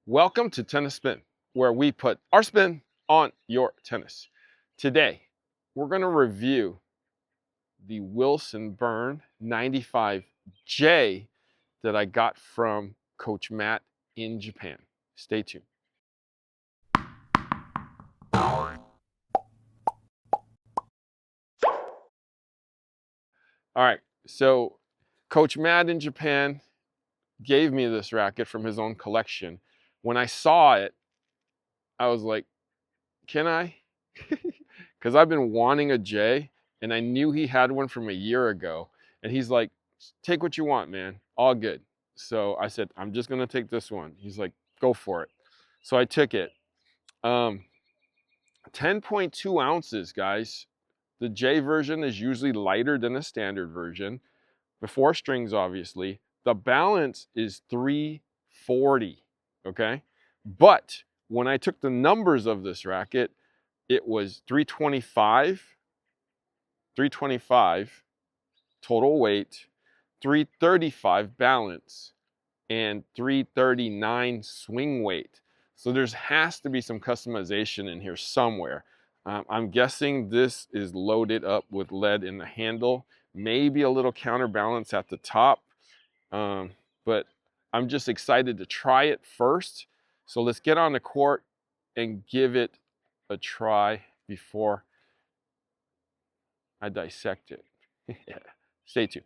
Welcome to Tennis Spin, where we put our spin on your tennis. Today, we're going to review the Wilson Burn 95J that I got from Coach Matt in Japan. Stay tuned. All right, so Coach Matt in Japan gave me this racket from his own collection. When I saw it, I was like, can I? Because I've been wanting a J, and I knew he had one from a year ago. And he's like, take what you want, man. All good. So I said, I'm just going to take this one. He's like, go for it. So I took it. 10.2 ounces, guys. The J version is usually lighter than the standard version. Before strings, obviously. The balance is 340, okay? But when I took the numbers of this racket, it was 325 total weight, 335 balance, and 339 swing weight. So there has to be some customization in here somewhere. I'm guessing this is loaded up with lead in the handle, maybe a little counterbalance at the top. But I'm just excited to try it first. So let's get on the court and give it a try before I dissect it. Stay tuned.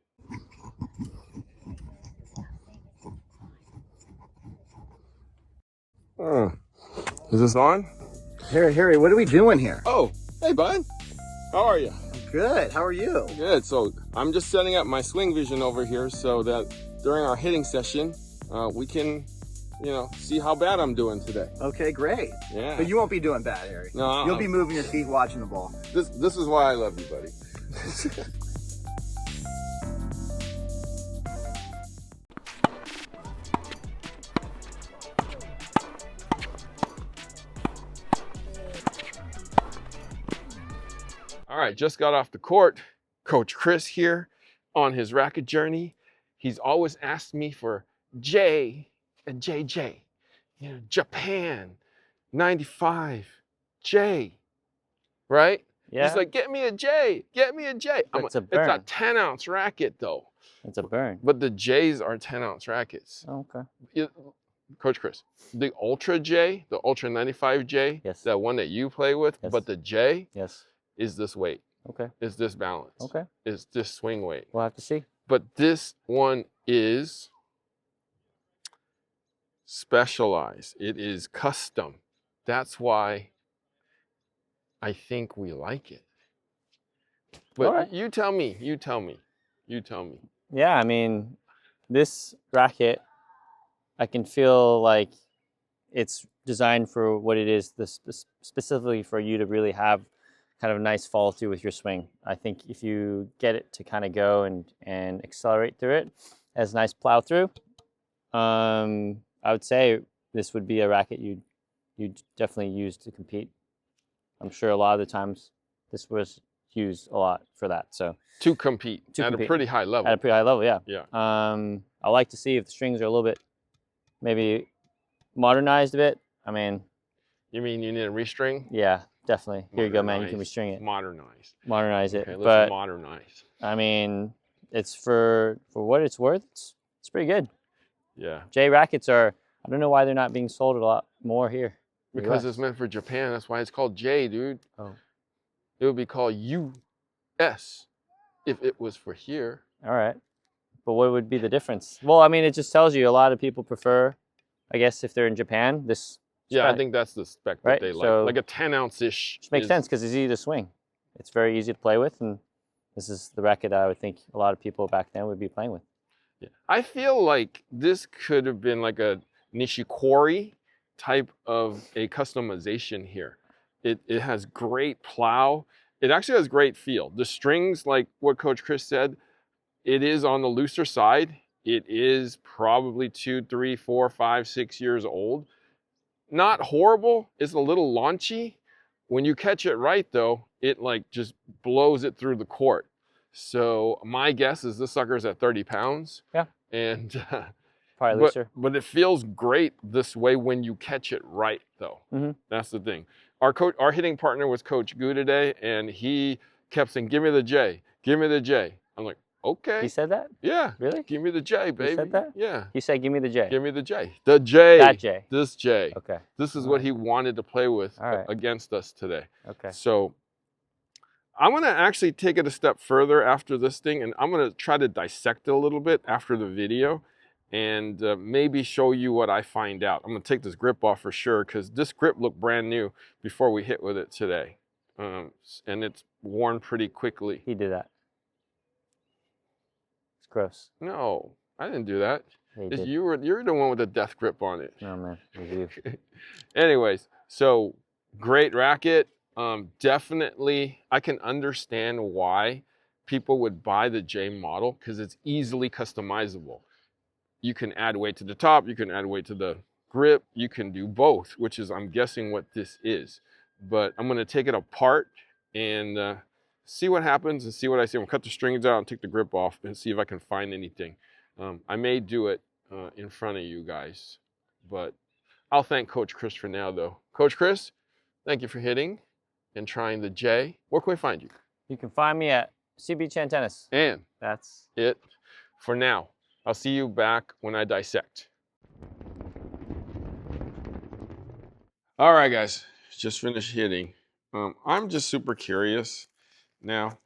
Is this on? Harry, what are we doing here? Oh, hey bud. How are you? Good, how are you? Good. So I'm just setting up my SwingVision over here so that during our hitting session, we can, see how bad I'm doing today. Okay, great. Yeah. But you won't be doing bad, Harry. No. You'll be moving your feet watching the ball. This is why I love you, buddy. All right, just got off the court. Coach Chris here on his racket journey. He's always asked me for J and JJ. Japan, 95, J, right? Yeah. He's like, get me a J, get me a J. It's a burn. It's a 10-ounce racket though. It's a burn. But the J's are 10-ounce rackets. Oh, okay. Coach Chris, the Ultra J, the Ultra 95J, Yes. that one that you play with, Yes. but the J Yes. is this weight, Okay. is this balance, Okay. is this swing weight. We'll have to see. But this one is specialized. It is custom. That's why I think we like it. But All right. you tell me. Yeah, I mean, this racket, I can feel like it's designed for what it is, specifically for you to really have kind of a nice follow through with your swing. I think if you get it to kind of go and accelerate through it, as a nice plow through, I would say this would be a racket you'd definitely use to compete. I'm sure a lot of the times this was used a lot for that. So to compete at a pretty high level. At a pretty high level, yeah. Yeah. I like to see if the strings are a little bit maybe modernized a bit. I mean, you mean you need a restring? Yeah, definitely. Here you go, man. You can restring it. Modernize it. Okay, let's but modernize. I mean, it's for what it's worth. It's pretty good. Yeah. J rackets are. I don't know why they're not being sold a lot more here. Because it's meant for Japan. That's why it's called J, dude. Oh. It would be called US if it was for here. All right. But what would be the difference? Well, I mean, it just tells you a lot of people prefer, I guess, if they're in Japan, this. Yeah, I think that's the spec that they like. So, like a 10-ounce-ish. Which makes sense because it's easy to swing. It's very easy to play with, and this is the racket I would think a lot of people back then would be playing with. Yeah. I feel like this could have been like a Nishikori type of a customization here. It has great plow. It actually has great feel. The strings, like what Coach Chris said, it is on the looser side. It is probably 2, 3, 4, 5, 6 years old. Not horrible. It's a little launchy. When you catch it right though, it like just blows it through the court. So my guess is this sucker's at 30 pounds. Yeah. And Probably looser. But it feels great this way when you catch it right, though. Mm-hmm. That's the thing. Our hitting partner was Coach Gu today, and he kept saying, "Give me the J, give me the J." I'm like, "Okay." He said that? Yeah. Really? Give me the J, baby. He said that? Yeah. He said, "Give me the J." Give me the J. The J. That J. This J. Okay. This is All what right. he wanted to play with All right. against us today. Okay. So I'm going to actually take it a step further after this thing, and I'm going to try to dissect it a little bit after the video and maybe show you what I find out. I'm going to take this grip off for sure because this grip looked brand new before we hit with it today. And it's worn pretty quickly. He did that. It's gross. No, I didn't do that. Yeah, he did. You're the one with the death grip on it. No, man. It was you. Anyways, so great racket. Definitely, I can understand why people would buy the J model because it's easily customizable. You can add weight to the top, you can add weight to the grip, you can do both, which is, I'm guessing, what this is. But I'm gonna take it apart and see what happens and see what I see. I'm gonna cut the strings out and take the grip off and see if I can find anything. I may do it in front of you guys, but I'll thank Coach Chris for now, though. Coach Chris, thank you for hitting and trying the J. Where can we find you? You can find me at CB Chan Tennis. And That's it for now. I'll see you back when I dissect. All right, guys, just finished hitting. I'm just super curious now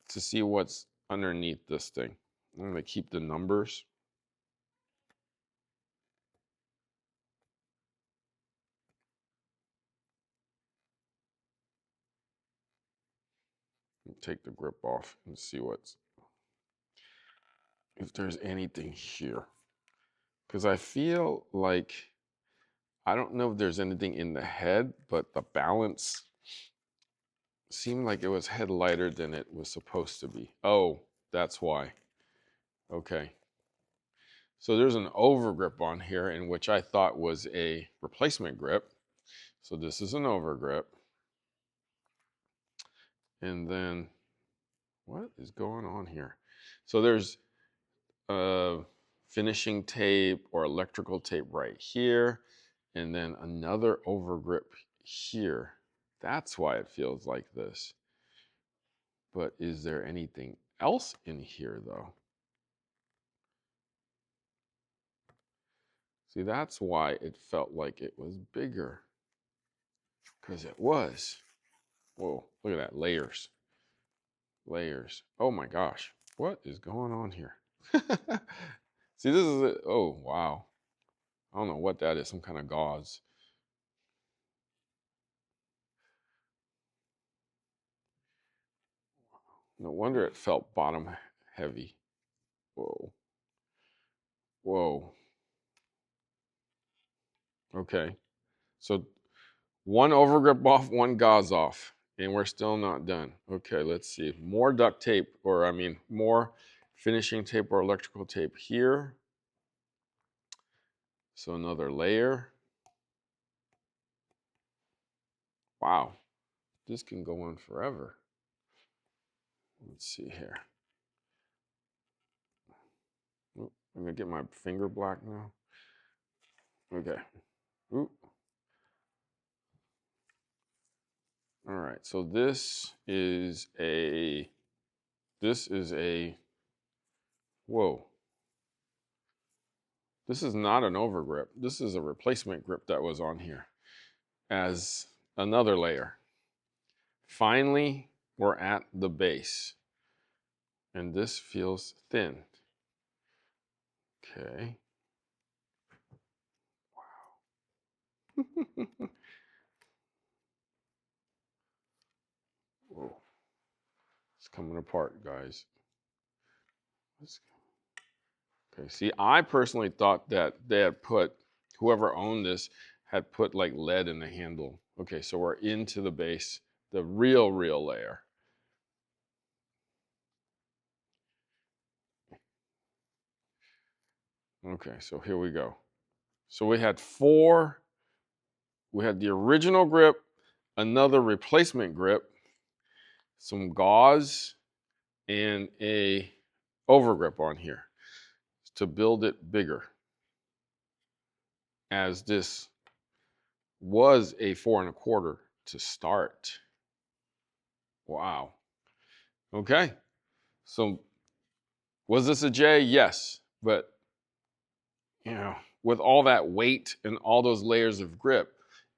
to see what's underneath this thing. I'm gonna keep the numbers. Take the grip off and see if there's anything here. Because I feel like, I don't know if there's anything in the head, but the balance seemed like it was head lighter than it was supposed to be. Oh, that's why. Okay. So there's an overgrip on here, in which I thought was a replacement grip. So this is an overgrip. And then, what is going on here? So there's finishing tape or electrical tape right here, and then another overgrip here. That's why it feels like this. But is there anything else in here, though? See, that's why it felt like it was bigger. Because it was. Whoa, look at that, layers. Layers. Oh my gosh, what is going on here? See, this is it. Oh, wow. I don't know what that is, some kind of gauze. No wonder it felt bottom heavy. Whoa. Whoa. Okay. So one overgrip off, one gauze off, and we're still not done. Okay, let's see. More duct tape, or I mean, more finishing tape or electrical tape here. So another layer. Wow, this can go on forever. Let's see here. Oop, I'm gonna get my finger black now. Okay. Oop. All right, so this is a, whoa. This is not an overgrip. This is a replacement grip that was on here as another layer. Finally, we're at the base. And this feels thin. Okay. Wow. Whoa. It's coming apart, guys. Okay, see, I personally thought that they had put, whoever owned this had put like lead in the handle. Okay, so we're into the base, the real layer. Okay, so here we go. So we had the original grip, another replacement grip, some gauze, and a overgrip on here to build it bigger. as this was a 4 1/4 to start. Wow. Okay. So was this a J? Yes. But, you know, with all that weight and all those layers of grip,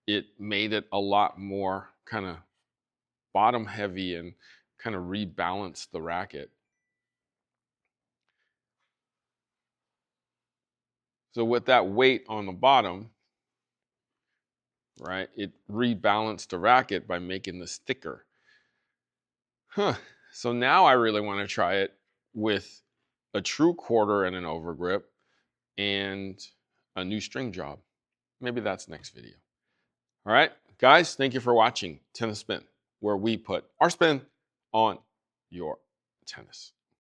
it made it a lot more kind of bottom heavy and kind of rebalanced the racket. So with that weight on the bottom, right, it rebalanced the racket by making this thicker. So now I really want to try it with a true quarter and an overgrip and a new string job. Maybe that's next video. All right, guys, thank you for watching Tennis Spin, where we put our spin on your tennis.